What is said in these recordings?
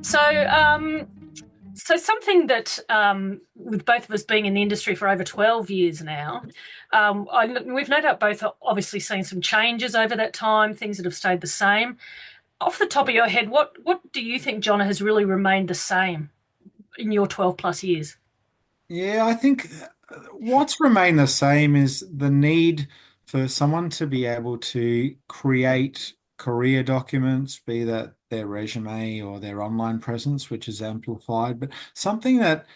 So, so something that, with both of us being in the industry for over 12 years now, we've no doubt both obviously seen some changes over that time, things that have stayed the same. Off the top of your head, what do you think, John, has really remained the same in your 12 plus years? Yeah, I think what's remained the same is the need for someone to be able to create career documents, be that their resume or their online presence, which is amplified, but something that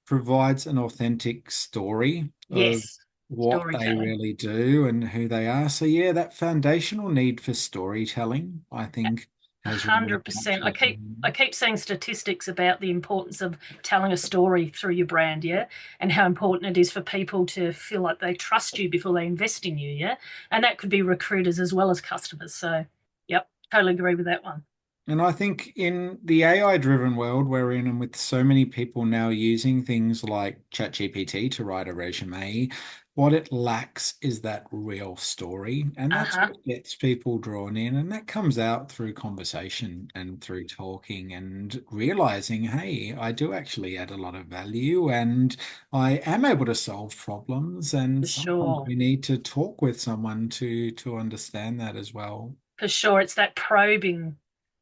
provides an authentic story of Yes, what they storytelling. really do and who they are. So yeah, that foundational need for storytelling, I think, has remained 100%. I absolutely. keep I keep seeing statistics about the importance of telling a story through your brand, yeah, and how important it is for people to feel like they trust you before they invest in you, yeah, and that could be recruiters as well as customers. So, yep, totally agree with that one. And I think in the AI-driven world we're in, and with so many people now using things like ChatGPT to write a resume, what it lacks is that real story. And Uh that's huh. what gets people drawn in. And that comes out through conversation and through talking and realizing, hey, I do actually add a lot of value and I am able to solve problems. And For sometimes sure. we need to talk with someone to understand that as well. For sure, it's that probing.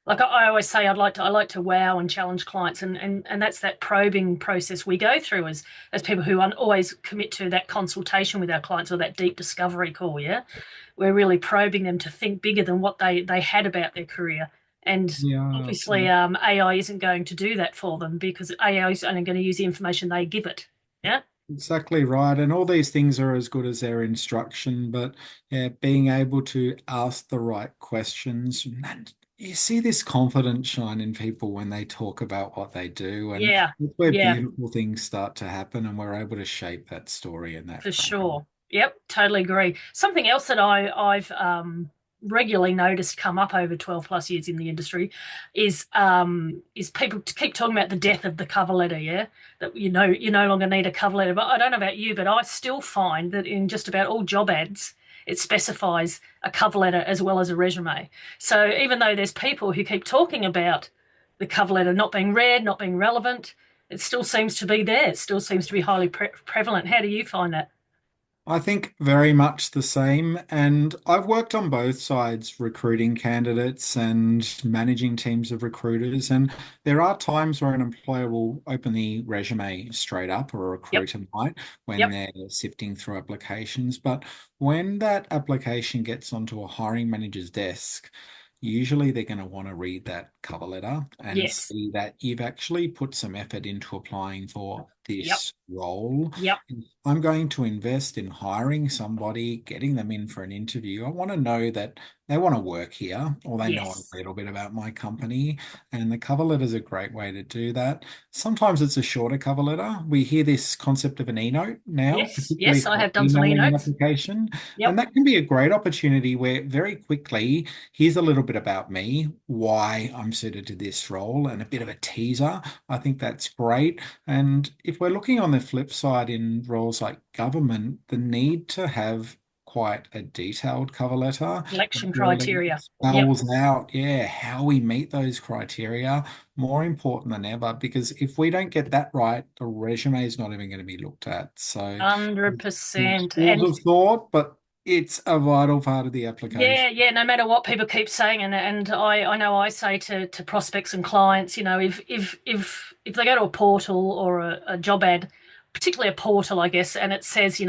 Like I always say, I like to wow and challenge clients, and that's that probing process we go through as people who always commit to that consultation with our clients or that deep discovery call. Yeah, we're really probing them to think bigger than what they had about their career, and Yeah. obviously, AI isn't going to do that for them because AI is only going to use the information they give it. Yeah. Exactly right. And all these things are as good as their instruction, but yeah, being able to ask the right questions. And you see this confidence shine in people when they talk about what they do, and Yeah. it's where Yeah. beautiful things start to happen, and we're able to shape that story and that For brand. sure. Yep, totally agree. Something else that I've regularly noticed come up over 12 plus years in the industry is people to keep talking about the death of the cover letter, yeah? That you no longer need a cover letter. But I don't know about you, but I still find that in just about all job ads, it specifies a cover letter as well as a resume. So even though there's people who keep talking about the cover letter not being read, not being relevant, it still seems to be there. It still seems to be highly prevalent. How do you find that? I think very much the same. And I've worked on both sides, recruiting candidates and managing teams of recruiters. And there are times where an employer will open the resume straight up, or a Yep. recruiter might, when Yep. they're sifting through applications. But when that application gets onto a hiring manager's desk, usually they're going to want to read that cover letter and Yes. see that you've actually put some effort into applying for Yep. this role. Yep. I'm going to invest in hiring somebody, getting them in for an interview. I want to know that they want to work here or they know Yes. a little bit about my company. And the cover letter is a great way to do that. Sometimes it's a shorter cover letter. We hear this concept of an e-note now, Yes. particularly Yes. I for have done some emailing an e-notes. application. And Yep. that can be a great opportunity where very quickly, here's a little bit about me, why I'm suited to this role, and a bit of a teaser. I think that's great. And if we're looking on the flip side in roles like government, the need to have quite a detailed cover letter that Selection really criteria. Yep. spells out, yeah, how we meet those criteria, more important than ever. Because if we don't get that right, the resume is not even going to be looked at. So, 100%. schools And of thought, but it's a vital part of the yeah, application. yeah, no matter what people keep saying, and I know I say to prospects and clients, if they go to a portal or a job ad, particularly a portal, I guess, and it says,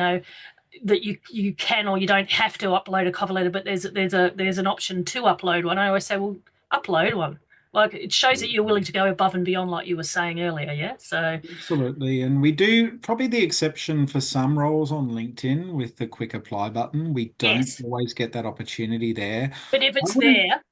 that you can or you don't have to upload a cover letter, but there's an option to upload one. I always say, well, upload one. Like it shows that you're willing to go above and beyond, like you were saying earlier. Yeah. So Absolutely. And we do probably the exception for some roles on LinkedIn with the quick apply button. We don't yes, always get that opportunity there. but if I it's wouldn't there,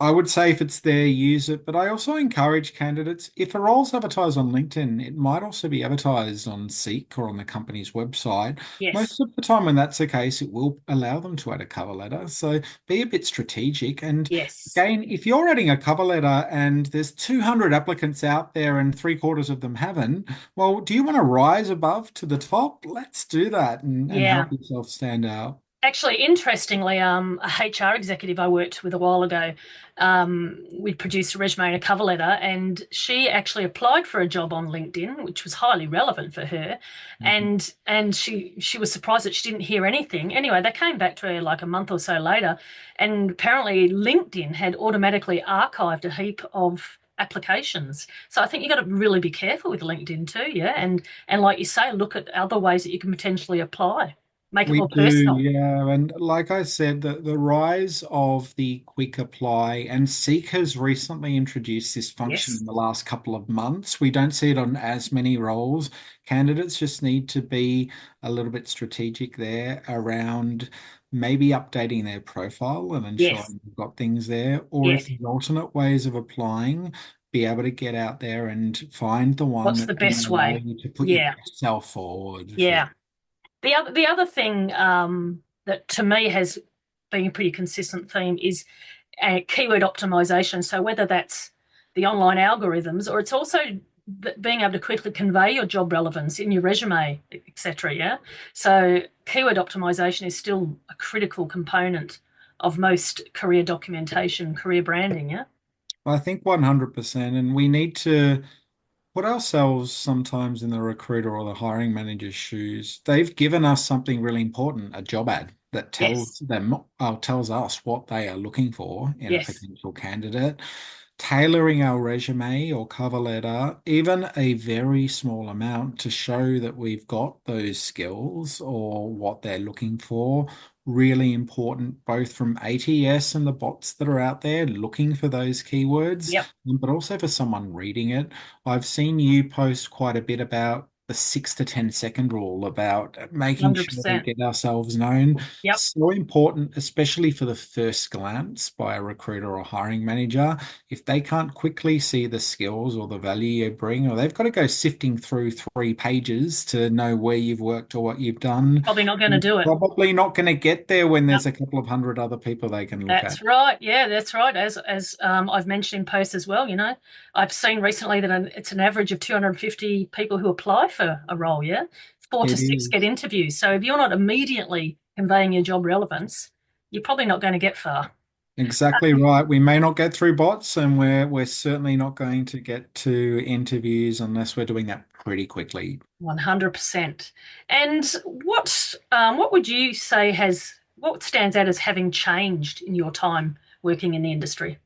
I would say if it's there, use it. But I also encourage candidates, if a role's advertised on LinkedIn, it might also be advertised on Seek or on the company's website. yes, Most of the time, when that's the case, it will allow them to add a cover letter. So be a bit strategic. And yes, again, if you're adding a cover letter and there's 200 applicants out there and three-quarters of them haven't, well, do you want to rise above to the top? Let's do that and yeah. help yourself stand out. Actually, interestingly, a HR executive I worked with a while ago, we'd produced a resume and a cover letter, and she actually applied for a job on LinkedIn, which was highly relevant for her. Mhm. And she was surprised that she didn't hear anything. Anyway, they came back to her like a month or so later, and apparently LinkedIn had automatically archived a heap of applications. So I think you got to really be careful with LinkedIn too, yeah. And like you say, look at other ways that you can potentially apply. Make it We more do, personal. yeah. And like I said, the rise of the quick apply and Seek has recently introduced this function Yes. in the last couple of months. We don't see it on as many roles. Candidates just need to be a little bit strategic there around maybe updating their profile and Yes. ensuring they've got things there. Or if Yes. there's alternate ways of applying, be able to get out there and find the one What's the that's going to best allow way? you to put your Yeah. best self forward for. Yeah. The other thing that to me has been a pretty consistent theme is keyword optimization. So whether that's the online algorithms or it's also being able to quickly convey your job relevance in your resume, etc. Yeah. So keyword optimization is still a critical component of most career documentation, career branding. Yeah. I think 100%. And we need to put ourselves sometimes in the recruiter or the hiring manager's shoes. They've given us something really important, a job ad that Yes. tells them, tells us what they are looking for in a Yes. potential candidate. Tailoring our resume or cover letter, even a very small amount to show that we've got those skills or what they're looking for. Really important, both from ATS and the bots that are out there looking for those keywords, Yep. but also for someone reading it. I've seen you post quite a bit about the 6 to 10 second rule about making sure we 100%. get ourselves known. Yep. So important, especially for the first glance by a recruiter or hiring manager. If they can't quickly see the skills or the value you bring, or they've got to go sifting through 3 pages to know where you've worked or what you've done, Probably not going to you're do it. probably not going to get there when Yep. there's a couple of hundred other people they can look at. That's right. Yeah, that's right. As I've mentioned in posts as well, I've seen recently that it's an average of 250 people who apply for a role. Yeah, four to It six get is. interviews. So if you're not immediately conveying your job relevance, you're probably not going to get far. Exactly right. We may not get through bots, and we're certainly not going to get to interviews unless we're doing that pretty quickly. 100%. And what would you say what stands out as having changed in your time working in the industry?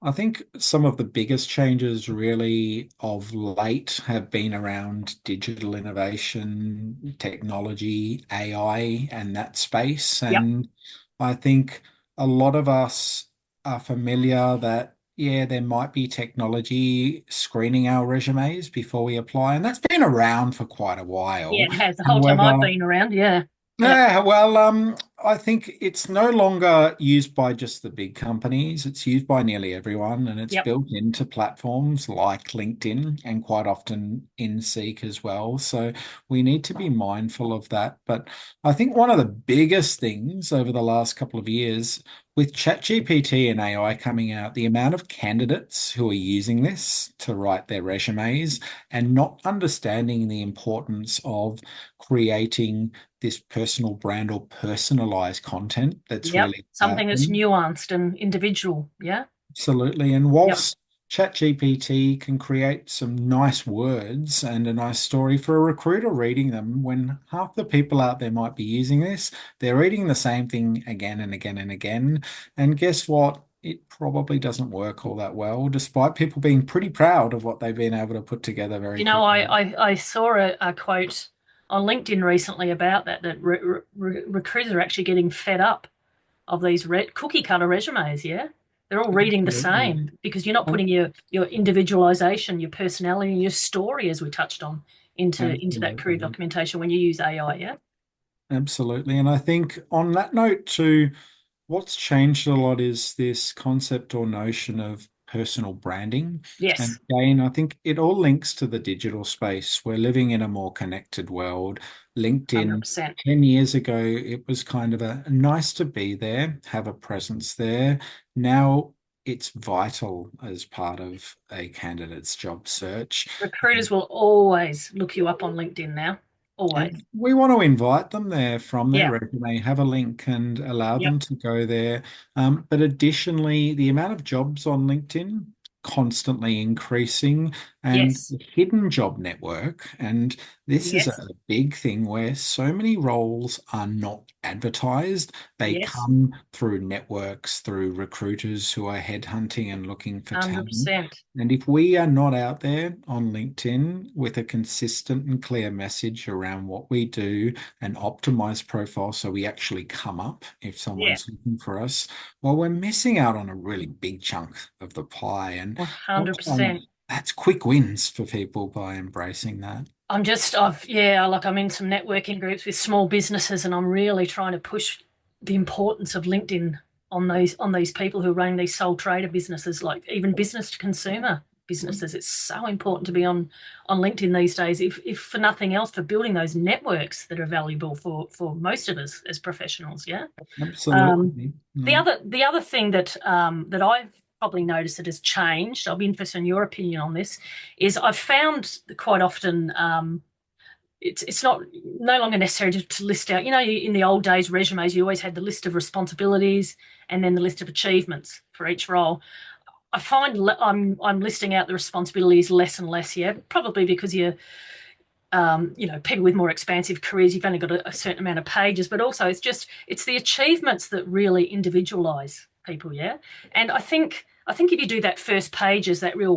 I think some of the biggest changes really of late have been around digital innovation, technology, AI, and that space. Yep. And I think a lot of us are familiar that, yeah, there might be technology screening our resumes before we apply, and that's been around for quite a Yeah, while. it has the whole time I've However, been around. Yeah. Yep. yeah, well, I think it's no longer used by just the big companies. It's used by nearly everyone, and it's Yep. built into platforms like LinkedIn and quite often in Seek as well. So we need to be mindful of that. But I think one of the biggest things over the last couple of years with ChatGPT and AI coming out, the amount of candidates who are using this to write their resumes and not understanding the importance of creating this personal brand or personalized content that's Yep. really about Something that's them. nuanced and individual. Yeah. Absolutely. And Yep. whilst ChatGPT can create some nice words and a nice story for a recruiter reading them, when half the people out there might be using this, they're reading the same thing again and again and again. And guess what? It probably doesn't work all that well, despite people being pretty proud of what they've been able to put together very You know, I quickly. I, I saw a quote on LinkedIn recently about that recruiters are actually getting fed up of these cookie cutter resumes. Yeah. They're all reading the Absolutely. same because you're not putting your individualization, your personality, and your story, as we touched on, into that career Absolutely. documentation when you use AI. Yeah. Absolutely. And I think on that note, too, what's changed a lot is this concept or notion of personal branding. And Yes. again, I think it all links to the digital space. We're living in a more connected world. LinkedIn, 100%. 10 years ago, it was kind of a nice to be there, have a presence there. Now it's vital as part of a candidate's job search. Recruiters will always look you up on LinkedIn now. always. And we want to invite them there from their Yeah. resume, have a link and allow Yep. them to go there. But additionally, the amount of jobs on LinkedIn constantly increasing and Yes. the hidden job network. And this is a Yes. big thing where so many roles are not advertised. They Yes. come through networks, through recruiters who are headhunting and looking for talent. 100%. And if we are not out there on LinkedIn with a consistent and clear message around what we do and optimized profile so we actually come up if Yeah. someone's looking for us, well, we're missing out on a really big chunk of the pie. And what's fun, 100%. that's quick wins for people by embracing that. I'm in some networking groups with small businesses, and I'm really trying to push the importance of LinkedIn on these people who are running these sole trader businesses, like even business to consumer businesses. It's so important to be on LinkedIn these days, if for nothing else, for building those networks that are valuable for most of us as professionals. Yeah. Um, Absolutely. the Mm. other thing that I've probably noticed that has changed, I'll be interested in your opinion on this, is I've found quite often it's not no longer necessary to list out. In the old days, resumes, you always had the list of responsibilities and then the list of achievements for each role. I find I'm listing out the responsibilities less and less here, probably because people with more expansive careers, you've only got a certain amount of pages, but also it's the achievements that really individualize people, yeah. And I think if you do that first page as that real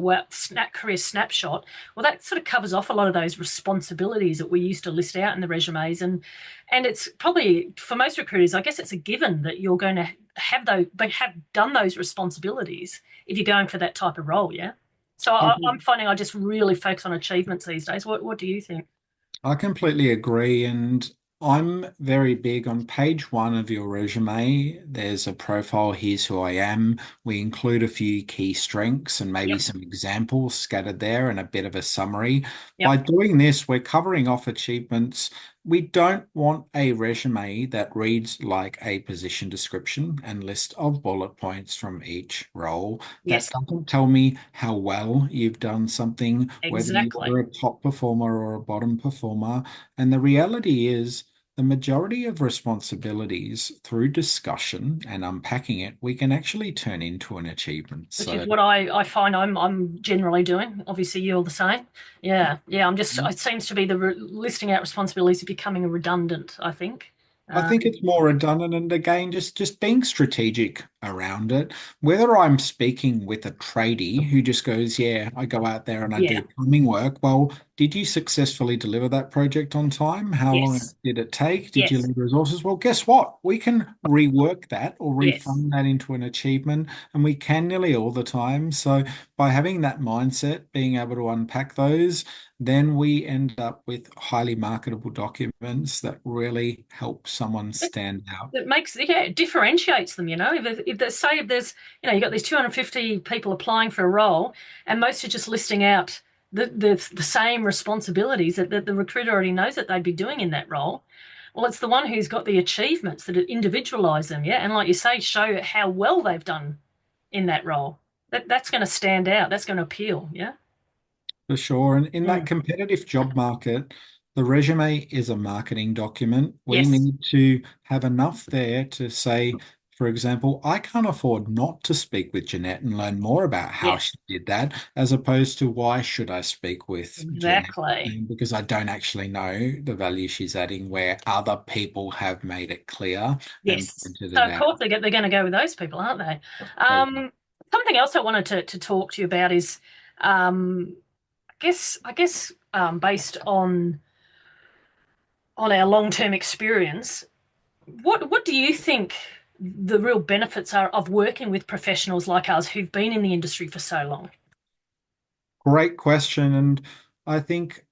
career snapshot, well, that sort of covers off a lot of those responsibilities that we used to list out in the resumes, and it's probably for most recruiters, I guess it's a given that you're going to have done those responsibilities if you're going for that type of role, yeah. So I'm finding I just really focus on achievements these days. What do you think? I completely agree. And I'm very big on page one of your resume. There's a profile. Here's who I am. We include a few key strengths and maybe Yep. some examples scattered there and a bit of a summary. By Yep. doing this, we're covering off achievements. We don't want a resume that reads like a position description and list of bullet points from each role. That Yes. doesn't tell me how well you've done something, whether Exactly. you're a top performer or a bottom performer. And the reality is, the majority of responsibilities through discussion and unpacking it, we can actually turn into an achievement. Which is So, what I find I'm generally doing. Obviously, you're the same. Yeah. Yeah. It seems to be listing out responsibilities is becoming redundant, I think. I think Um, it's more redundant, and again, just being strategic around it. Whether I'm speaking with a tradie who just goes, "Yeah, I go out there and I do yeah. plumbing work." Well, did you successfully deliver that project on time? How long Yes. did it take? Did you Yes. leave resources? Well, guess what? We can rework that or Yes. refund that into an achievement, and we can nearly all the time. So by having that mindset, being able to unpack those, then we end up with highly marketable documents that really help someone stand out. It makes it differentiates them. If there's you got these 250 people applying for a role, and most are just listing out the same responsibilities that the recruiter already knows that they'd be doing in that role. Well, it's the one who's got the achievements that individualize them, yeah, and like you say, show how well they've done in that role. That's going to stand out. That's going to appeal. Yeah. For sure. And in that Mm. competitive job market, the resume is a marketing document. We Yes. need to have enough there to say, for example, I can't afford not to speak with Jeanette and learn more about how Yes. she did that, as opposed to why should I speak with Jeanette? Exactly. Because I don't actually know the value she's adding where other people have made it clear and Yes. pointed So it of out. course they're going to go with those people, aren't they? Something else I wanted to talk to you about is, um, based on our long term experience, what do you think the real benefits are of working with professionals like us who've been in the industry for so long? Great question. And I think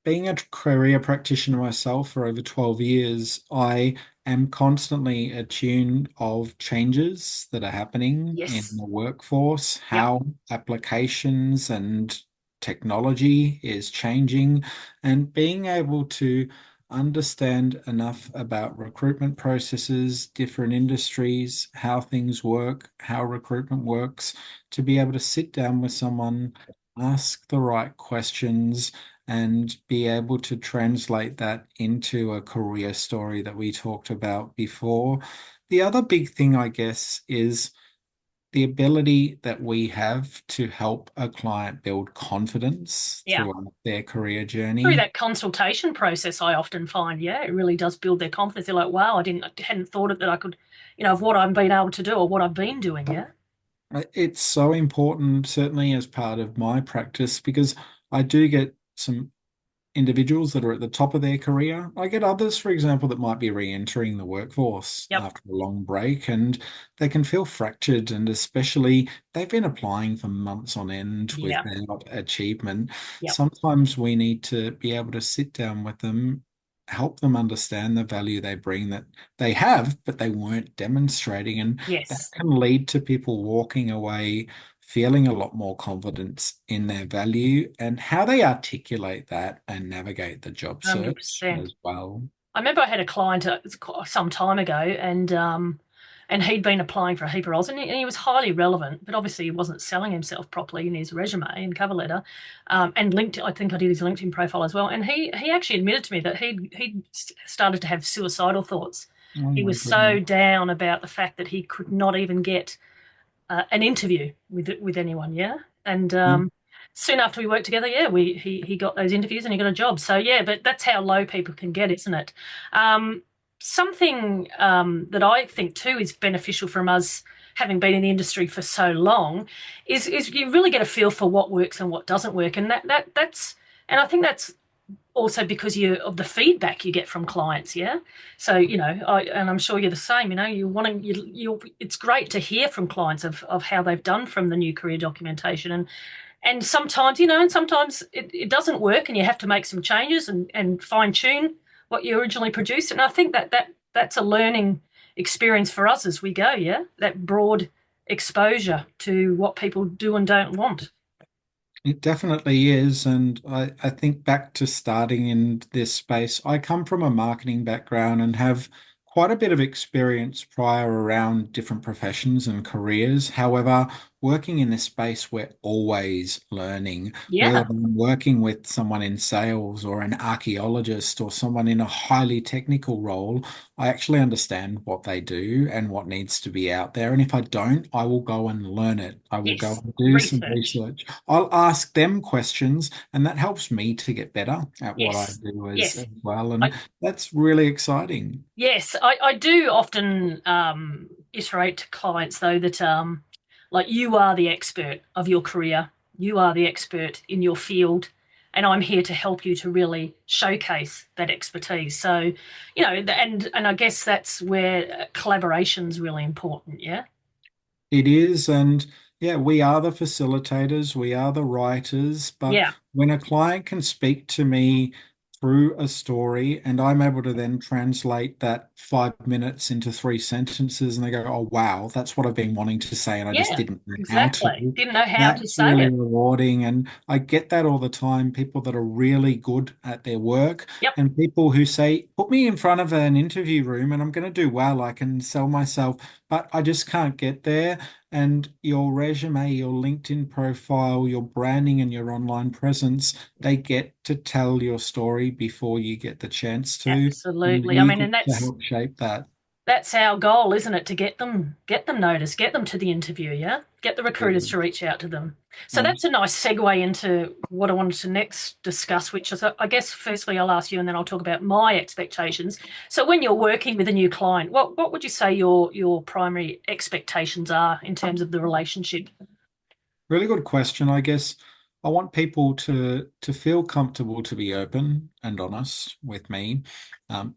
being a career practitioner myself for over 12 years, I am constantly attuned of changes that are happening in Yes. the workforce, Yep. how applications and technology is changing, and being able to understand enough about recruitment processes, different industries, how things work, how recruitment works, to be able to sit down with someone, ask the right questions, and be able to translate that into a career story that we talked about before. The other big thing, I guess, is the ability that we have to help a client build confidence Yeah. throughout their career Through journey. that consultation process, I often find, yeah, it really does build their confidence. They're like, wow, I hadn't thought it that I could, of what I've been able to do or what I've been doing. Yeah. It's so important, certainly as part of my practice, because I do get some individuals that are at the top of their career. I get others, for example, that might be re-entering the workforce Yep. after a long break and they can feel fractured, and especially they've been applying for months on end Yeah. without achievement. Yep. Sometimes we need to be able to sit down with them, help them understand the value they bring that they have, but they weren't demonstrating. And that Yes. can lead to people walking away feeling a lot more confidence in their value and how they articulate that and navigate the job search 100%. as well. I remember I had a client some time ago, and he'd been applying for a heap of roles, and he was highly relevant, but obviously he wasn't selling himself properly in his resume and cover letter, and LinkedIn. I think I did his LinkedIn profile as well, and he actually admitted to me that he'd started to have suicidal thoughts. Oh He my was goodness. so down about the fact that he could not even get an interview with anyone. Yeah, and Yeah, soon after we worked together, yeah, he got those interviews and he got a job. So yeah, but that's how low people can get, isn't it? Um, Something that I think too is beneficial from us having been in the industry for so long is you really get a feel for what works and what doesn't work, and that's and I think that's also because you of the feedback you get from clients. Yeah, so and I'm sure you're the same. You want to you it's great to hear from clients of how they've done from the new career documentation, and sometimes and sometimes it doesn't work and you have to make some changes and fine tune what you originally produced. And I think that's a learning experience for us as we go. Yeah, that broad exposure to what people do and don't want. it definitely is. And I think back to starting in this space, I come from a marketing background and have quite a bit of experience prior around different professions and careers. However, working in this space, we're always learning, whether Yeah. I'm working with someone in sales or an archaeologist or someone in a highly technical role. I actually understand what they do and what needs to be out there. And if I don't, I will go and learn it. I will go Yes. and do some Research. research. I'll ask them questions, and that helps me to get better at what I Yes. do as Yes. well. And I, that's really exciting. Yes, I do often iterate to clients though that like you are the expert of your career, you are the expert in your field, and I'm here to help you to really showcase that expertise. So, and I guess that's where collaboration's really important. Yeah. It is, and yeah, we are the facilitators, we are the writers, but Yeah. when a client can speak to me through a story and I'm able to then translate that 5 minutes into 3 sentences and they go, oh, wow, that's what I've been wanting to say and I just Yeah. didn't know how Exactly. to. Didn't know how to That's say really it. rewarding. And I get that all the time, people that are really good at their work Yep. and people who say, put me in front of an interview room and I'm going to do well, I can sell myself, but I just can't get there. And your resume, your LinkedIn profile, your branding, and your online presence, they get to tell your story before you get the chance to. And Absolutely. I we mean, and get to help shape that. that's our goal, isn't it? To get them noticed, get them to the interview, yeah? Get the recruiters to reach out to them. So that's a nice segue into what I wanted to next discuss, which is, I guess, firstly, I'll ask you and then I'll talk about my expectations. So when you're working with a new client, what would you say your primary expectations are in terms of the relationship? Really good question. I guess I want people to feel comfortable to be open and honest with me.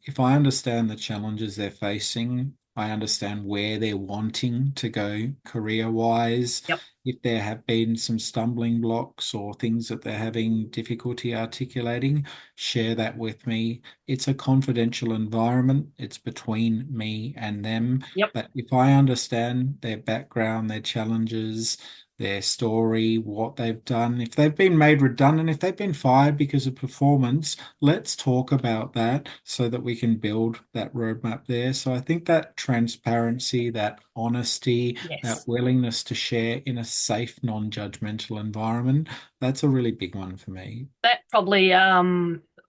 If I understand the challenges they're facing, I understand where they're wanting to go career-wise. Yep. If there have been some stumbling blocks or things that they're having difficulty articulating, share that with me. It's a confidential environment. It's between me and them. Yep. But if I understand their background, their challenges, their story, what they've done. If they've been made redundant, if they've been fired because of performance, let's talk about that so that we can build that roadmap there. So I think that transparency, that honesty, that Yes. willingness to share in a safe, non-judgmental environment, that's a really big one for me. That probably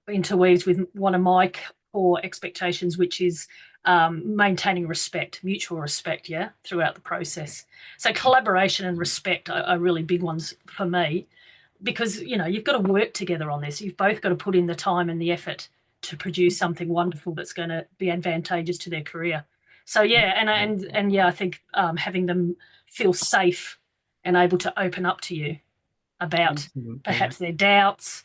interweaves with one of my core expectations, which is maintaining respect, mutual respect, yeah, throughout the process. So collaboration and respect are really big ones for me because you've got to work together on this. You've both got to put in the time and the effort to produce something wonderful that's going to be advantageous to their career. So yeah, and yeah, I think having them feel safe and able to open up to you about Absolutely. perhaps their doubts,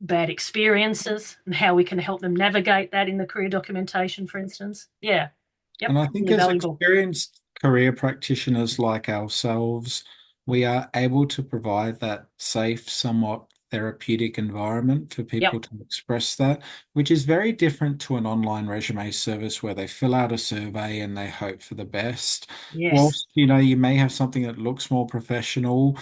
bad experiences, and how we can help them navigate that in the career documentation, for instance. Yeah, And yep, I think really as valuable. experienced career practitioners like ourselves, we are able to provide that safe, somewhat therapeutic environment for people Yep, to express that, which is very different to an online resume service where they fill out a survey and they hope for the best. yes, Whilst, you may have something that looks more professional,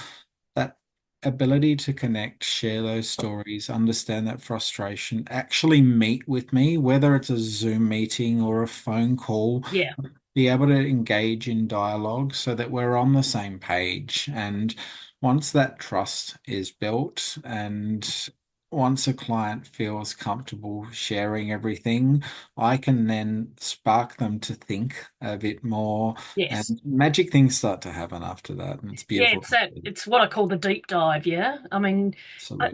that ability to connect, share those stories, understand that frustration, actually meet with me, whether it's a Zoom meeting or a phone call, yeah, be able to engage in dialogue so that we're on the same page. And once that trust is built and once a client feels comfortable sharing everything, I can then spark them to think a bit more yes. and magic things start to happen after that. And it's Yeah, beautiful it's to that. see. It's what I call the deep dive. Yeah, I mean, Absolutely.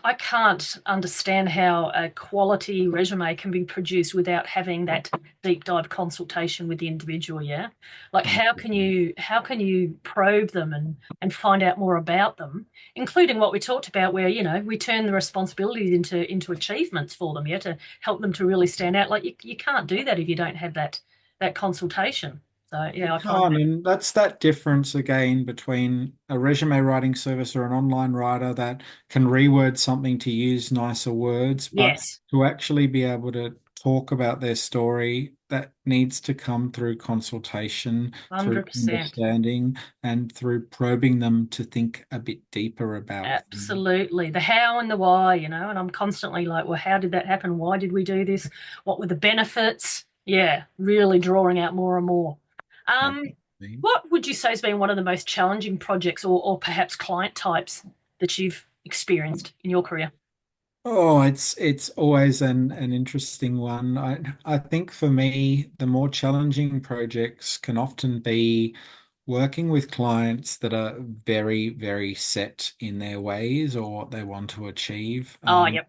I can't understand how a quality resume can be produced without having that deep dive consultation with the individual. Yeah, like how can you probe them and find out more about them, including what we talked about, where we turn the responsibilities into achievements for them. Yeah, to help them to really stand out. Like you can't do that if you don't have that consultation. So You yeah, I find can't, that. and that's that difference again between a resume writing service or an online writer that can reword something to use nicer words, but Yes, to actually be able to talk about their story, that needs to come through consultation, through 100%. understanding, and through probing them to think a bit deeper about things. Absolutely. The how and the why, and I'm constantly like, well, how did that happen? Why did we do this? What were the benefits? Yeah, really drawing out more and more. Um, Absolutely. what would you say has been one of the most challenging projects or perhaps client types that you've experienced in your career? Oh, it's always an interesting one. I think for me, the more challenging projects can often be working with clients that are very, very set in their ways or what they want to achieve. Oh, yep.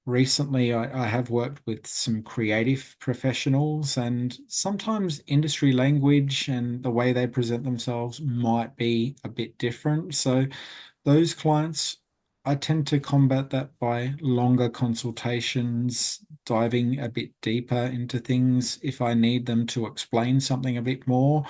Recently, I have worked with some creative professionals, and sometimes industry language and the way they present themselves might be a bit different. So those clients, I tend to combat that by longer consultations, diving a bit deeper into things if I need them to explain something a bit more,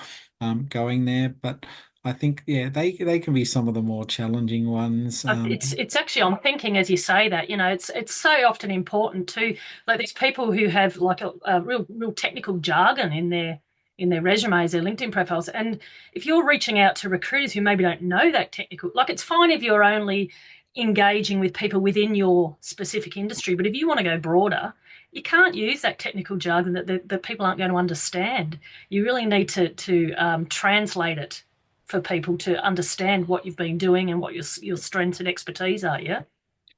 going there. But I think, yeah, they can be some of the more challenging ones. It's actually I'm thinking as you say that it's so often important too, like these people who have like a real technical jargon in their resumes, their LinkedIn profiles, and if you're reaching out to recruiters who maybe don't know that technical, like it's fine if you're only engaging with people within your specific industry, but if you want to go broader, you can't use that technical jargon that people aren't going to understand. You really need to translate it for people to understand what you've been doing and what your strengths and expertise are. Yeah.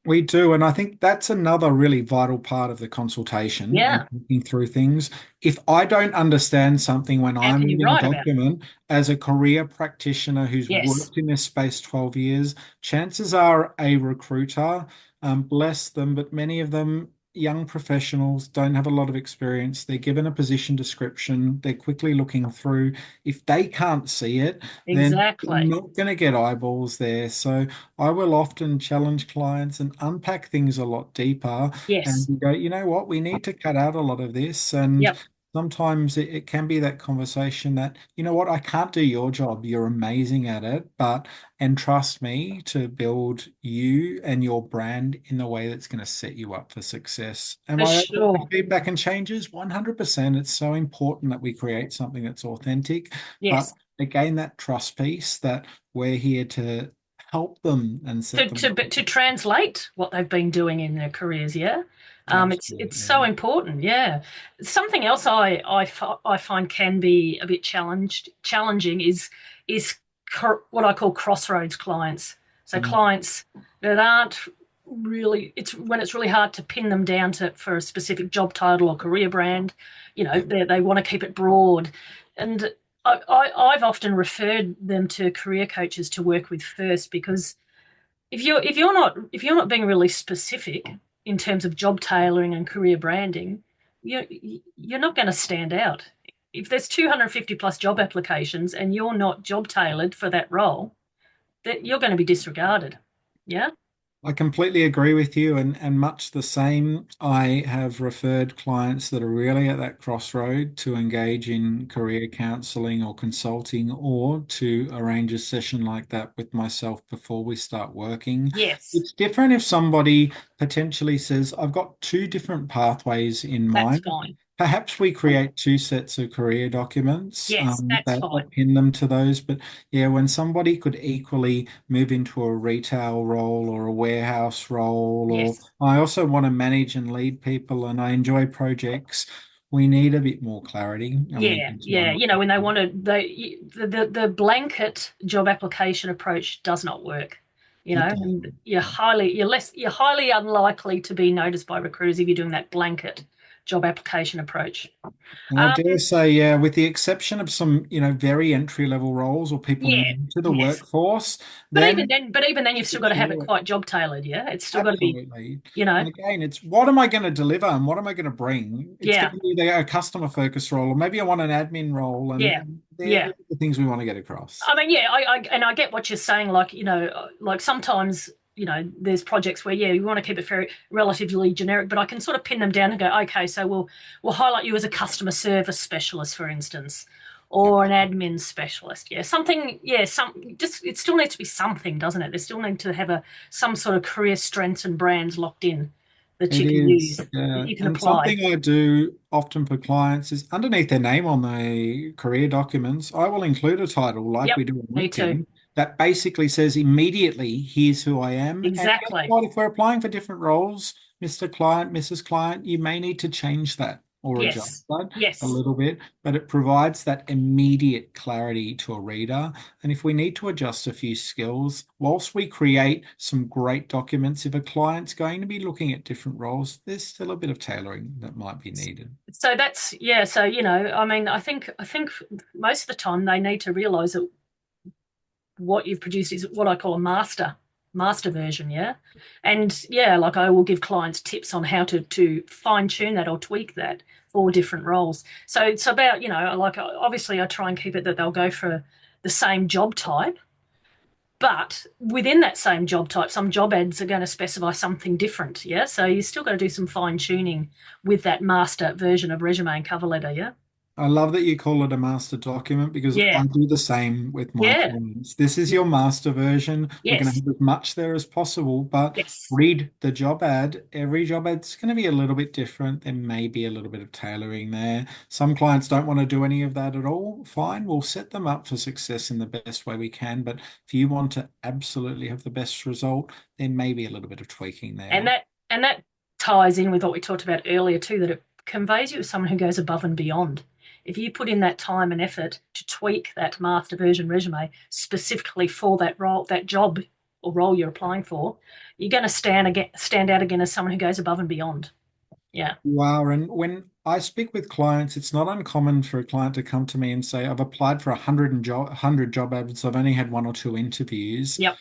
We do, and I think that's another really vital part of the consultation and Yeah. thinking through things. If I don't understand something when How I'm can you reading a write about it? document, as a career practitioner who's Yes. worked in this space 12 years, chances are a recruiter, bless them, but many of them, young professionals, don't have a lot of experience. They're given a position description, they're quickly looking through. If they can't see it, then they're Exactly. not going to get eyeballs there. So I will often challenge clients and unpack things a lot deeper Yes. and go, you know what, we need to cut out a lot of this. And Yep. sometimes it can be that conversation that, you know what, I can't do your job. You're amazing at it, but entrust me to build you and your brand in the way that's going to set you up for success. Am For I open to sure. feedback and changes? 100%. It's so important that we create something that's authentic, but Yes. again, that trust piece that we're here to help them and set them up. To translate what they've been doing in their careers. Yeah, it's so Absolutely. important. Yeah, something else I find can be a bit challenging is what I call crossroads clients. So Mm. clients that aren't really, it's when it's really hard to pin them down to for a specific job title or career brand. You know, Yeah. they want to keep it broad, and I've often referred them to career coaches to work with first, because if you're not being really specific in terms of job tailoring and career branding, you're not going to stand out. If there's 250 plus job applications and you're not job tailored for that role, that you're going to be disregarded. Yeah. I completely agree with you, and much the same. I have referred clients that are really at that crossroad to engage in career counseling or consulting, or to arrange a session like that with myself before we start working. Yes, It's different if somebody potentially says, I've got two different pathways in that's mind. fine. Perhaps we create two sets of career documents Yes, that's that fine. pin them to those. But yeah, when somebody could equally move into a retail role or a warehouse role, or Yes. I also want to manage and lead people and I enjoy projects, we need a bit more clarity and we Yeah, need to yeah. unlock. You know, when they want to, the blanket job application approach does not work. You It know, does. and you're highly unlikely to be noticed by recruiters if you're doing that blanket job application approach. And I Um, dare say, yeah, with the exception of some, very entry level roles or people yeah, new to the yes. workforce, then But even then, you've still got to have it secure. quite job tailored. Yeah, it's still got to be, Absolutely. you know, And again, it's what am I going to deliver and what am I going to bring? It's going yeah, to be a customer focused role, or maybe I want an admin role, yeah, and they're yeah. the things we want to get across. I mean, yeah, I get what you're saying. Like, like sometimes, there's projects where, yeah, you want to keep it very relatively generic, but I can sort of pin them down and go, okay, so we'll highlight you as a customer service specialist, for instance, Yeah. or an admin specialist. Yeah, something. Yeah, just it still needs to be something, doesn't it? They still need to have some sort of career strengths and brands locked in that It you can use, is, that yeah. you can And apply. something I do often for clients is underneath their name on the career documents, I will include a title like Yep, we do on me too. LinkedIn that basically says immediately, here's who I am. And guess Exactly. what? If we're applying for different roles, Mr. Client, Mrs. Client, you may need to change that or adjust Yes. that a Yes. little bit, but it provides that immediate clarity to a reader. And if we need to adjust a few skills, whilst we create some great documents, if a client's going to be looking at different roles, there's still a bit of tailoring that might be needed. So that's yeah. So I mean, I think most of the time they need to realise that what you've produced is what I call a master version. Yeah, and yeah, like I will give clients tips on how to fine tune that or tweak that for different roles. So it's about like obviously I try and keep it that they'll go for the same job type. But within that same job type, some job ads are going to specify something different. Yeah. So you still got to do some fine tuning with that master version of resume and cover letter. Yeah. I love that you call it a master document because Yeah. I do the same with my Yeah. clients. This is your master version. We're going to Yes. have as much there as possible, but Yes. read the job ad. Every job ad's going to be a little bit different. There may be a little bit of tailoring there. Some clients don't want to do any of that at all. Fine, we'll set them up for success in the best way we can. But if you want to absolutely have the best result, there may be a little bit of tweaking And there. that ties in with what we talked about earlier too, that it conveys you as someone who goes above and beyond. If you put in that time and effort to tweak that master version resume specifically for that role, that job or role you're applying for, you're going to stand out again as someone who goes above and beyond. Yeah. You are. And when I speak with clients, it's not uncommon for a client to come to me and say, I've applied for 100 job ads. I've only had one or two interviews. Yep.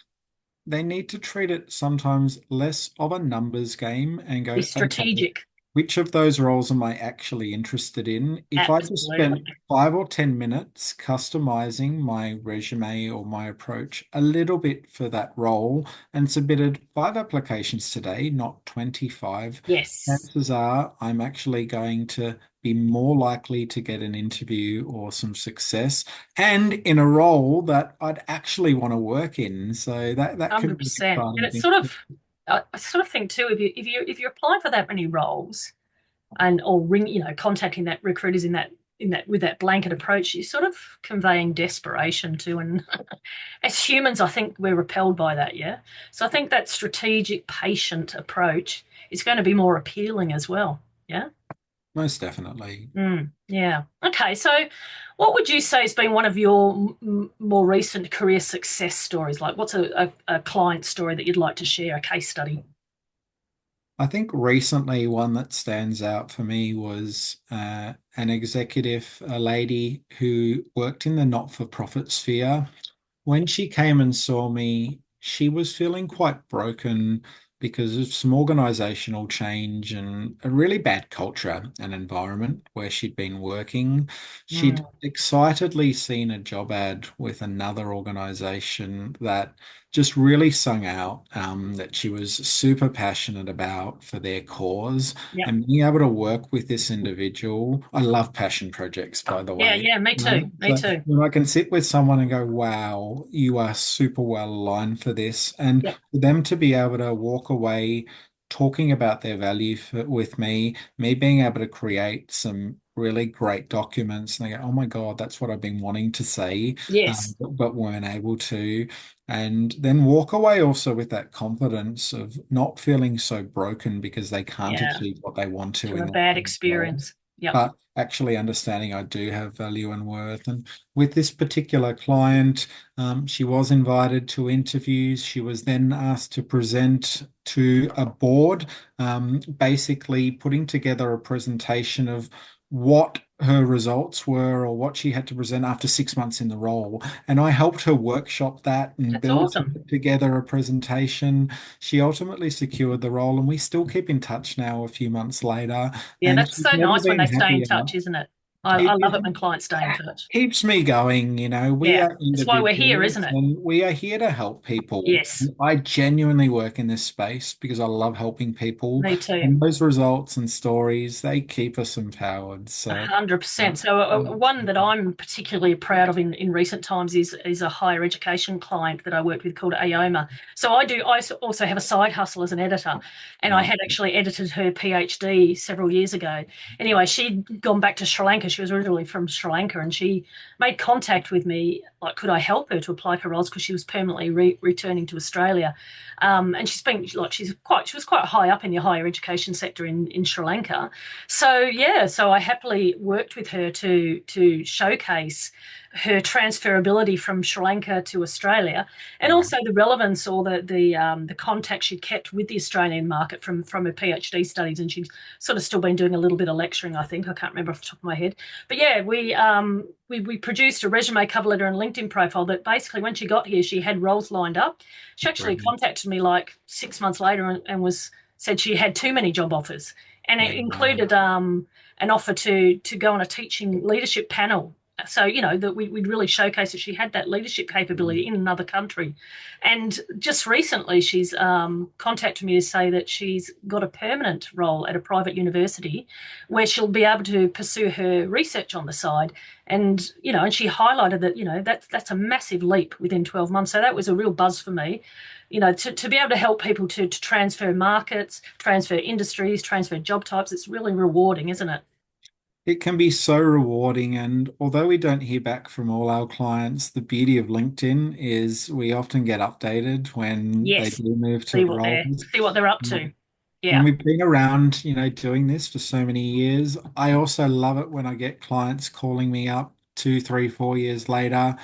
They need to treat it sometimes less of a numbers game and Be go, okay, strategic. which of those roles am I actually interested in? If I just spent Absolutely. 5 or 10 minutes customizing my resume or my approach a little bit for that role and submitted 5 applications today, not 25, Yes. chances are I'm actually going to be more likely to get an interview or some success and in a role that I'd actually want to work in. So that could be 100%. And exciting it's thing. sort of, I sort of think too, if you're applying for that many roles and or contacting that recruiters in in that with that blanket approach, you're sort of conveying desperation to, and as humans, I think we're repelled by that, yeah. So I think that strategic, patient approach is going to be more appealing as well, yeah. Most definitely. Yeah. Okay. So, what would you say has been one of your more recent career success stories? Like, what's a client story that you'd like to share, a case study? I think recently one that stands out for me was an executive, a lady who worked in the not-for-profit sphere. When she came and saw me, she was feeling quite broken because of some organizational change and a really bad culture and environment where she'd been working. She'd Mm, excitedly seen a job ad with another organization that just really sung out that she was super passionate about for their cause, yeah. and being able to work with this individual. I love passion projects, by the Yeah. way. Yeah. Me too. Me So too. when I can sit with someone and go, wow, you are super well aligned for this, and Yep. for them to be able to walk away talking about their value with me being able to create some really great documents, and they go, oh my God, that's what I've been wanting to say, Yes. but weren't able to. And then walk away also with that confidence of not feeling so broken because they can't Yeah. achieve what they want to From a in bad that role, experience. Yep. but actually understanding I do have value and worth. And with this particular client, she was invited to interviews. She was then asked to present to a board, basically putting together a presentation of what her results were or what she had to present after 6 months in the role. And I helped her workshop that and That's build awesome. together a presentation. She ultimately secured the role, and we still keep in touch now a few months later. Yeah. And That's she's so never nice when been they stay in happier. touch, isn't it? I love It it when clients stay in touch. keeps me going. We Yeah. are That's why we're here, isn't individuals it? and we are here to help people. Yes. I genuinely work in this space because I love helping people. Me too. And those results and stories, they keep us empowered. So, 100%. So one that I'm particularly proud of in recent times is a higher education client that I worked with called AOMA. So I also have a side hustle as an editor, and I wow. had actually edited her PhD several years ago. Anyway, she'd gone back to Sri Lanka. She was originally from Sri Lanka, and she made contact with me, like, could I help her to apply for roles because she was permanently returning to Australia. And she's been like she was quite high up in the higher education sector in Sri Lanka. So yeah, so I happily worked with her to showcase her transferability from Sri Lanka to Australia, and Wow. also the relevance or the contact she'd kept with the Australian market from her PhD studies, and she's sort of still been doing a little bit of lecturing. I think I can't remember off the top of my head, but yeah, we produced a resume, cover letter, and LinkedIn profile that basically when she got here, she had roles lined up. She actually Brilliant. contacted me like 6 months later and was said she had too many job offers, and it Yeah. included an offer to go on a teaching leadership panel. So that we'd really showcase that she had that leadership capability in another country. And just recently, she's contacted me to say that she's got a permanent role at a private university, where she'll be able to pursue her research on the side. And she highlighted that that's a massive leap within 12 months. So that was a real buzz for me, to be able to help people to transfer markets, transfer industries, transfer job types. It's really rewarding, isn't it? It can be so rewarding. And although we don't hear back from all our clients, the beauty of LinkedIn is we often get updated when they Yes. do move to See what they're roles. see what they're up Um, to. And Yeah. we've been around, doing this for so many years. I also love it when I get clients calling me up 2, 3, 4 years later.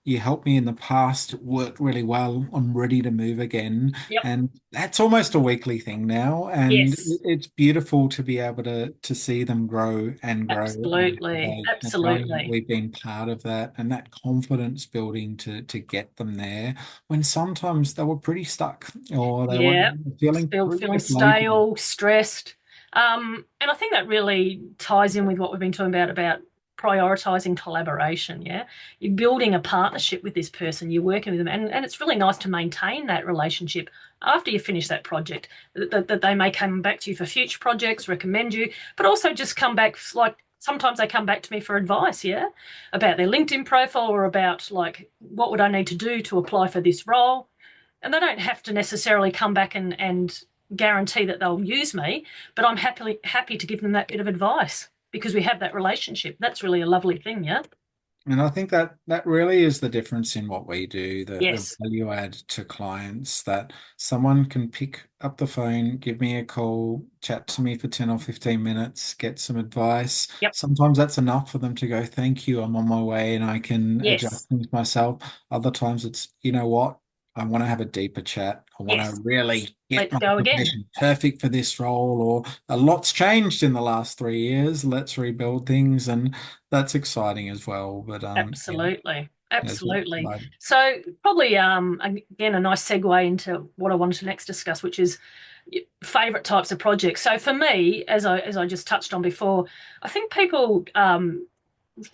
You helped me in the past, it worked really well. I'm ready to move again. Yep. And that's almost a weekly thing now. And Yes. it's beautiful to be able to see them grow and grow and Absolutely. elevate, and knowing that Absolutely. we've been part of that and that confidence building to get them there when sometimes they were pretty stuck or they were Yeah. feeling pretty Feeling deflated. stale, stressed. And I think that really ties in with what we've been talking about prioritizing collaboration. Yeah. You're building a partnership with this person, you're working with them, and it's really nice to maintain that relationship after you finish that project, that they may come back to you for future projects, recommend you, but also just come back, like sometimes they come back to me for advice, yeah, about their LinkedIn profile or about like what would I need to do to apply for this role. And they don't have to necessarily come back and guarantee that they'll use me, but I'm happy to give them that bit of advice because we have that relationship. That's really a lovely thing, yeah? And I think that that really is the difference in what we do, the Yes. value add to clients, that someone can pick up the phone, give me a call, chat to me for 10 or 15 minutes, get some advice. Yep. Sometimes that's enough for them to go, thank you, I'm on my way and I can Yes. adjust things myself. Other times it's, you know what? I want to have a deeper chat. I want Yes. to really get Let's my go again. application perfect for this role, or a lot's changed in the last 3 years. Let's rebuild things. And that's exciting as well. But yeah, Absolutely. as Absolutely. like, So probably again a nice segue into what I wanted to next discuss, which is favorite types of projects. So for me, as I just touched on before, I think people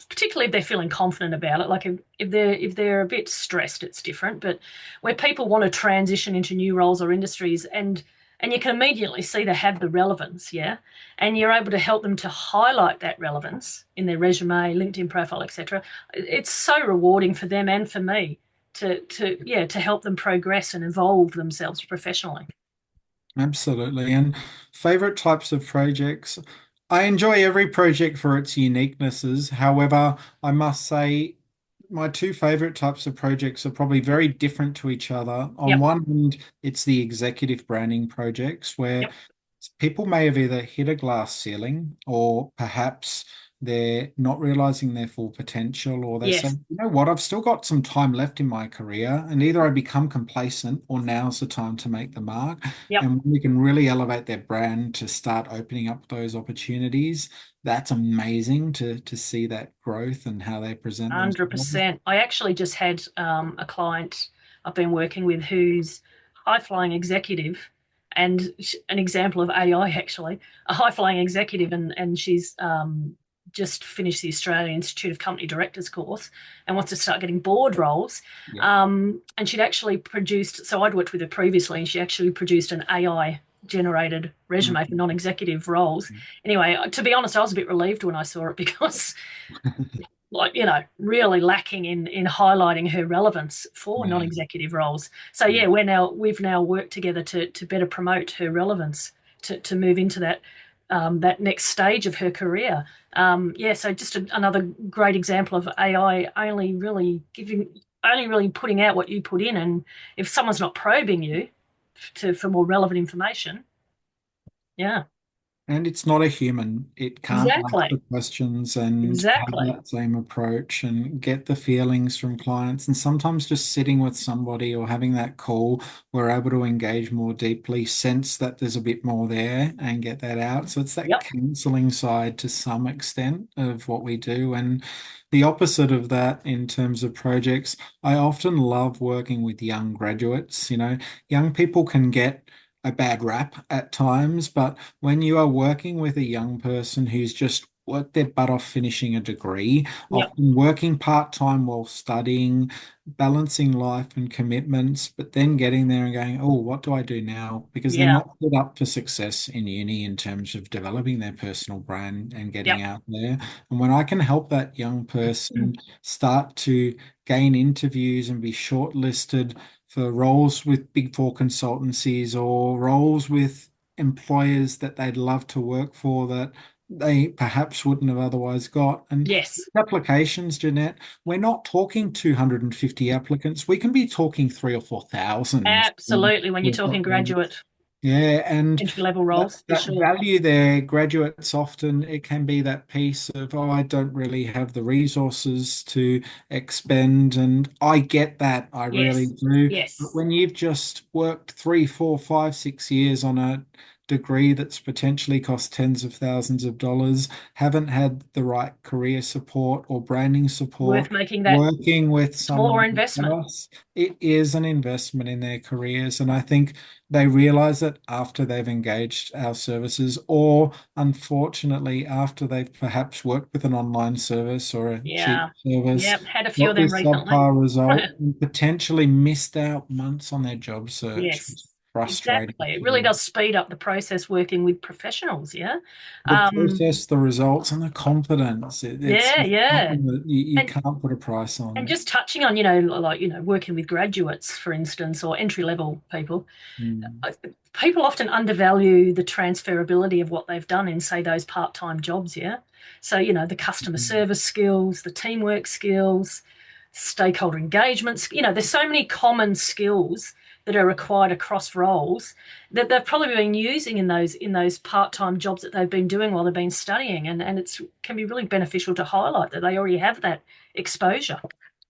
particularly if they're feeling confident about it, like if they're a bit stressed, it's different, but where people want to transition into new roles or industries, and you can immediately see they have the relevance, yeah, and you're able to help them to highlight that relevance in their resume, LinkedIn profile, etc. It's so rewarding for them and for me to help them progress and evolve themselves professionally. absolutely. And favorite types of projects. I enjoy every project for its uniquenesses. However, I must say my two favorite types of projects are probably very different to each other. On Yep. one hand, it's the executive branding projects where Yep. people may have either hit a glass ceiling, or perhaps they're not realizing their full potential, or they say, Yes. you know what, I've still got some time left in my career, and either I become complacent or now's the time to make the mark. Yep. And we can really elevate their brand to start opening up those opportunities. That's amazing to see that growth and how they present themselves. 100%. I actually just had a client I've been working with who's high flying executive, and an example of AI actually, a high flying executive, and she's just finished the Australian Institute of Company Directors course and wants to start getting board roles. Yeah. And she'd actually produced, so I'd worked with her previously, and she actually produced an AI generated resume for Mhm. non-executive roles. Anyway, to be honest, I was a bit relieved when I saw it because like really lacking in highlighting her relevance for Yeah. non-executive roles. So Yeah. yeah, we've now worked together to better promote her relevance to move into that next stage of her career. Yeah, so just another great example of AI only really putting out what you put in, and if someone's not probing you for more relevant information, yeah, And it's not a human. It can't ask the exactly, questions and have exactly, that same approach and get the feelings from clients. And sometimes just sitting with somebody or having that call, we're able to engage more deeply, sense that there's a bit more there and get that out. So it's that yep, counseling side to some extent of what we do. And the opposite of that in terms of projects, I often love working with young graduates. Young people can get a bad rap at times, but when you are working with a young person who's just worked their butt off finishing a degree, yep, often working part-time while studying, balancing life and commitments, but then getting there and going, oh, what do I do now? Because they're yeah, not set up for success in uni in terms of developing their personal brand and getting yep. out there. And when I can help that young person start to gain interviews and be shortlisted for roles with Big Four consultancies or roles with employers that they'd love to work for that they perhaps wouldn't have otherwise got. And Yes, applications, Jeanette, we're not talking 250 applicants. We can be talking three or 4,000. absolutely. When you're talking graduate Yeah, and entry level that, roles, for that sure. value there, graduates often, it can be that piece of, oh, I don't really have the resources to expend. And I get that, I really Yes, do. But yes, when you've just worked 3, 4, 5, 6 years on a degree that's potentially cost tens of thousands of dollars, haven't had the right career support or branding support, worth making that working with smaller someone like investment. us, it is an investment in their careers. And I think they realize it after they've engaged our services, or unfortunately, after they've perhaps worked with an online service or a cheap Yeah, service, yeah. Had a few of got them this recently. subpar result, and potentially missed out months on their job search. Yes, frustrating Exactly. It really to does speed up the process working with professionals. Yeah. the Um, process, the results, and the confidence. It's yeah, yeah. something that you And can't put a price and on. just touching on, like, working with graduates, for instance, or entry level people, Mm. people often undervalue the transferability of what they've done in, say, those part-time jobs. Yeah. So, the customer Mm. service skills, the teamwork skills, stakeholder engagements. There's so many common skills that are required across roles that they've probably been using in those part-time jobs that they've been doing while they've been studying, and it's can be really beneficial to highlight that they already have that exposure.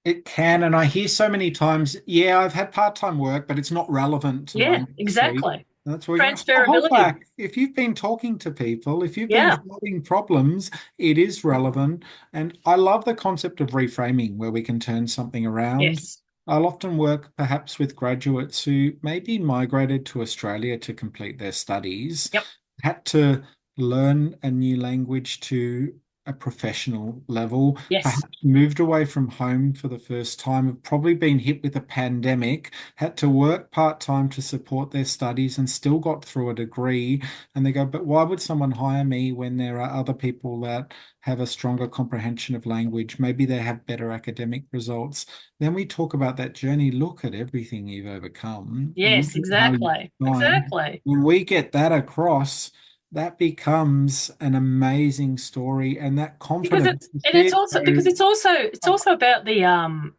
It can, and I hear so many times, yeah, I've had part-time work, but it's not relevant to my Yeah, industry. exactly. And that's where you go, hold Transferability. back. If you've been talking to people, if you've been Yeah. solving problems, it is relevant. And I love the concept of reframing where we can turn something around. Yes. I'll often work perhaps with graduates who maybe migrated to Australia to complete their studies, Yep. had to learn a new language to a professional level, Yes. perhaps moved away from home for the first time, have probably been hit with a pandemic, had to work part-time to support their studies and still got through a degree. And they go, but why would someone hire me when there are other people that have a stronger comprehension of language? Maybe they have better academic results. Then we talk about that journey. Look at everything you've overcome. Look Yes, at how you've exactly. gone. Exactly. When we get that across, that becomes an amazing story, and that Because confidence it's to and see it's it also because go. it's also about the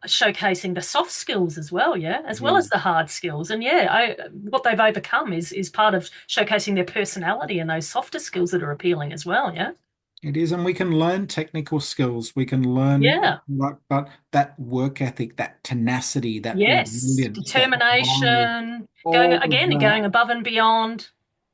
showcasing the soft skills as well, yeah, as well as the hard skills. And yeah, what they've overcome is part of showcasing their personality and those softer skills that are appealing as well, yeah. It is, and we can learn technical skills. We can learn, Yeah. but that work ethic, that tenacity, that Yes. resilience, that drive, Determination, going all of again, that. going above and beyond.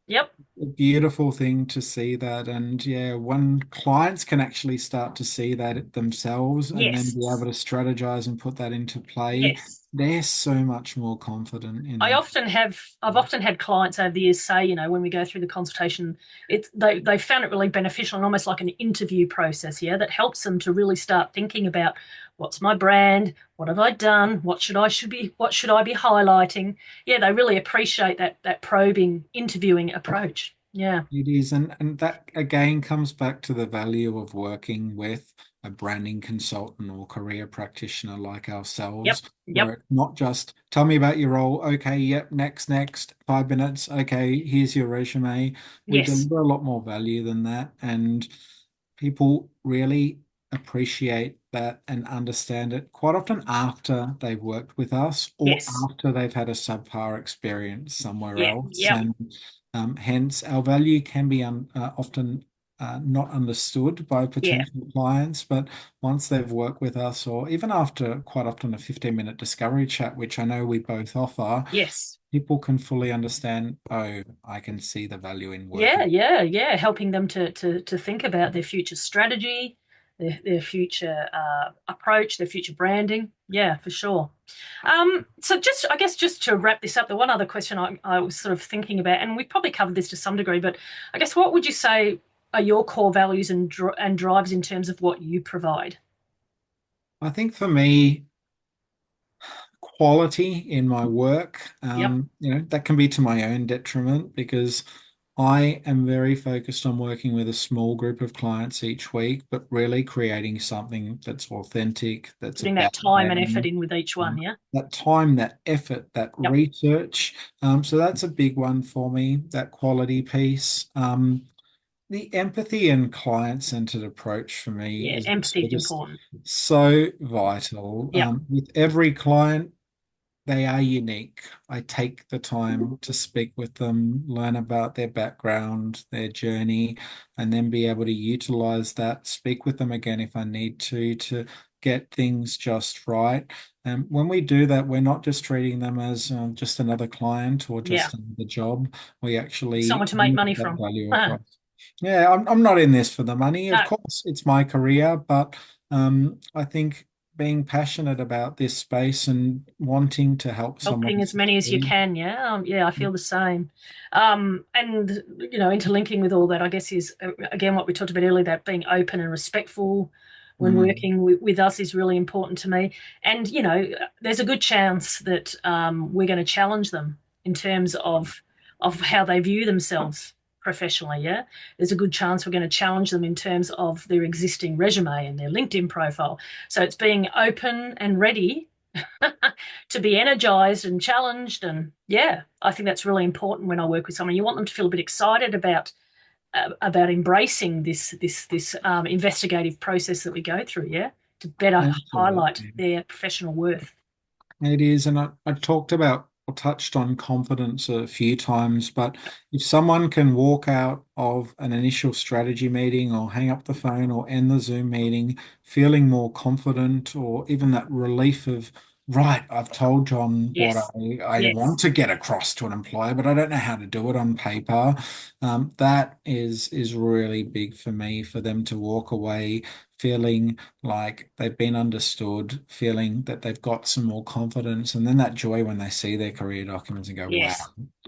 Yep. A beautiful thing to see that. And yeah, when clients can actually start to see that themselves and then be able Yes. to strategize and put that into play, Yes. they're so much more confident in I their. often have I've often had clients over the years say, when we go through the consultation, they found it really beneficial and almost like an interview process, yeah, that helps them to really start thinking about what's my brand, what have I done, what should I be highlighting. Yeah, they really appreciate that probing, interviewing approach. Yeah. It is, and that again comes back to the value of working with a branding consultant or career practitioner like Yep. ourselves, Yep. where it's not just tell me about your role. Okay, yep, next, 5 minutes. Okay, here's your resume. We Yes. deliver a lot more value than that, and people really appreciate that and understand it quite often after they've worked with us or Yes. after they've had a subpar experience somewhere Yeah. else. Yep. And hence, our value can be often not understood by Yeah. potential clients, but once they've worked with us, or even after quite often a 15-minute discovery chat, which I know we both offer, Yes. people can fully understand, oh, I can see the value in Yeah, working. yeah, yeah. Helping them to think about their future strategy, their future approach, their future branding. Yeah, for sure. So I guess just to wrap this up, the one other question I was sort of thinking about, and we've probably covered this to some degree, but I guess what would you say are your core values and drives in terms of what you provide? I think for me, quality in my work, Yep. that can be to my own detriment because I am very focused on working with a small group of clients each week, but really creating something that's authentic, that's Putting about that time and effort them, in with each one, yeah? that time, that effort, that Yep. research. So that's a big one for me, that quality piece. The empathy and client-centered approach for me Yeah, is empathy also is just important. so vital. Yep. With every client, they are unique. I take the time to speak with them, learn about their background, their journey, and then be able to utilize that, speak with them again if I need to get things just right. And when we do that, we're not just treating them as just another client or Yeah. just another job. We Someone actually to make move money that from. value Huh. across. Yeah, I'm not in this for the money. Of No. course, it's my career, but I think being passionate about this space and wanting to help someone Helping as many as you succeed. can. Yeah, yeah, I feel the same. And interlinking with all that, I guess, is again what we talked about earlier. That being open and respectful when Mm, working with us is really important to me. And there's a good chance that we're going to challenge them. in terms of how they view themselves professionally. Yeah, there's a good chance we're going to challenge them in terms of their existing resume and their LinkedIn profile. So it's being open and ready to be energized and challenged. And yeah, I think that's really important when I work with someone. You want them to feel a bit excited about embracing this investigative process that we go through. Yeah, to better highlight Absolutely. their professional worth. It is, and I talked about or touched on confidence a few times, but if someone can walk out of an initial strategy meeting or hang up the phone or end the Zoom meeting feeling more confident, or even that relief of, right, I've told John what Yes, I want yes, to get across to an employer, but I don't know how to do it on paper. That is really big for me, for them to walk away feeling like they've been understood, feeling that they've got some more confidence, and then that joy when they see their career documents and go, wow, yes,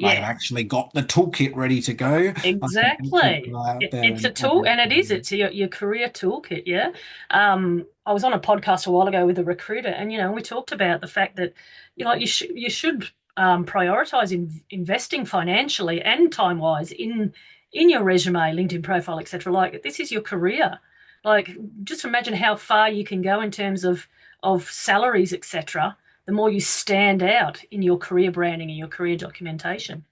I have yeah. actually got the toolkit ready to go. I can actually Exactly. go out there It's a and tool, make and it is. money. It's your career toolkit. Yeah. I was on a podcast a while ago with a recruiter, and we talked about the fact that you should prioritize investing financially and time wise in your resume, LinkedIn profile, etc. Like this is your career. Like just imagine how far you can go in terms of salaries, etc. The more you stand out in your career branding and your career documentation.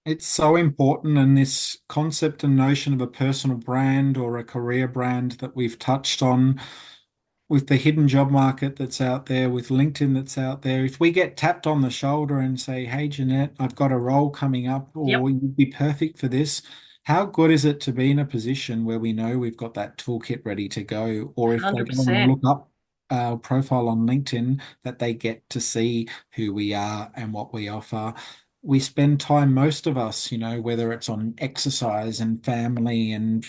It's so important, and this concept and notion of a personal brand or a career brand that we've touched on with the hidden job market that's out there, with LinkedIn that's out there, if we get tapped on the shoulder and say, hey, Jeanette, I've got a role coming up, Yep, or you'd be perfect for this, how good is it to be in a position where we know we've got that toolkit ready to go? Or if they go and 100%. look up our profile on LinkedIn, that they get to see who we are and what we offer. We spend time, most of us, whether it's on exercise and family and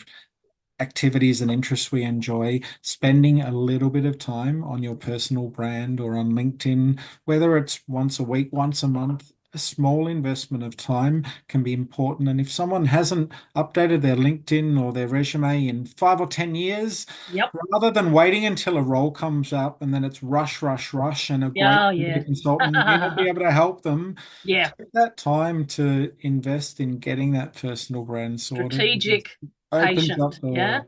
activities and interests we enjoy, spending a little bit of time on your personal brand or on LinkedIn, whether it's once a week, once a month, a small investment of time can be important. And if someone hasn't updated their LinkedIn or their resume in 5 or 10 years, Yep. rather than waiting until a role comes up and then it's rush, rush, rush, and a great Yeah, yeah. consultant may not be able to help them, Yeah. take that time to invest in getting that personal brand sorted. Strategic Opens up patient. the Yeah.